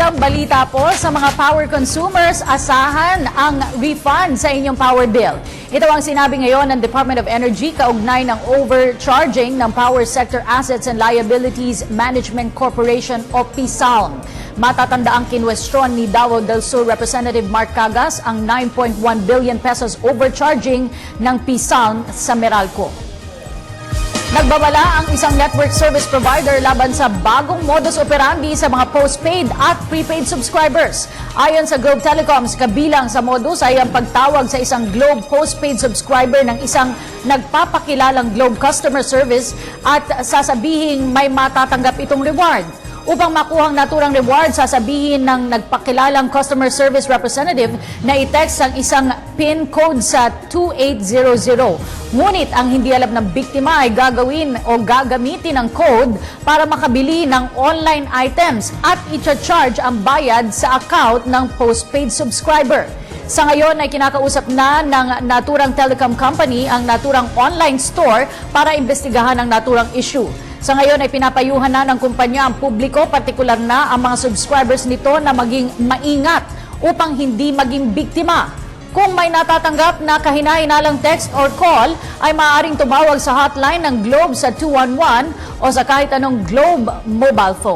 Magandang balita po sa mga power consumers, asahan ang refund sa inyong power bill. Ito ang sinabi ngayon ng Department of Energy kaugnay ng overcharging ng Power Sector Assets and Liabilities Management Corporation o PSALM. Matatanda ang kinwestiyon ni Davao del Sur Representative Mark Cagas ang 9.1 billion pesos overcharging ng PSALM sa Meralco. Nagbabala ang isang network service provider laban sa bagong modus operandi sa mga postpaid at prepaid subscribers. Ayon sa Globe Telecoms, kabilang sa modus ay ang pagtawag sa isang Globe postpaid subscriber ng isang nagpapakilalang Globe customer service at sasabihing may matatanggap itong reward. Upang makuhang naturang reward, sasabihin ng nagpakilalang customer service representative na i-text ang isang PIN code sa 2800. Ngunit ang hindi alam ng biktima ay gagawin o gagamitin ang code para makabili ng online items at i-charge ang bayad sa account ng postpaid subscriber. Sa ngayon ay kinakausap na ng naturang telecom company ang naturang online store para imbestigahan ang naturang issue. Sa ngayon ay pinapayuhan na ng kumpanya ang publiko, partikular na ang mga subscribers nito na maging maingat upang hindi maging biktima. Kung may natatanggap na kahinainalang text or call, ay maaaring tumawag sa hotline ng Globe sa 211 o sa kahit anong Globe mobile phone.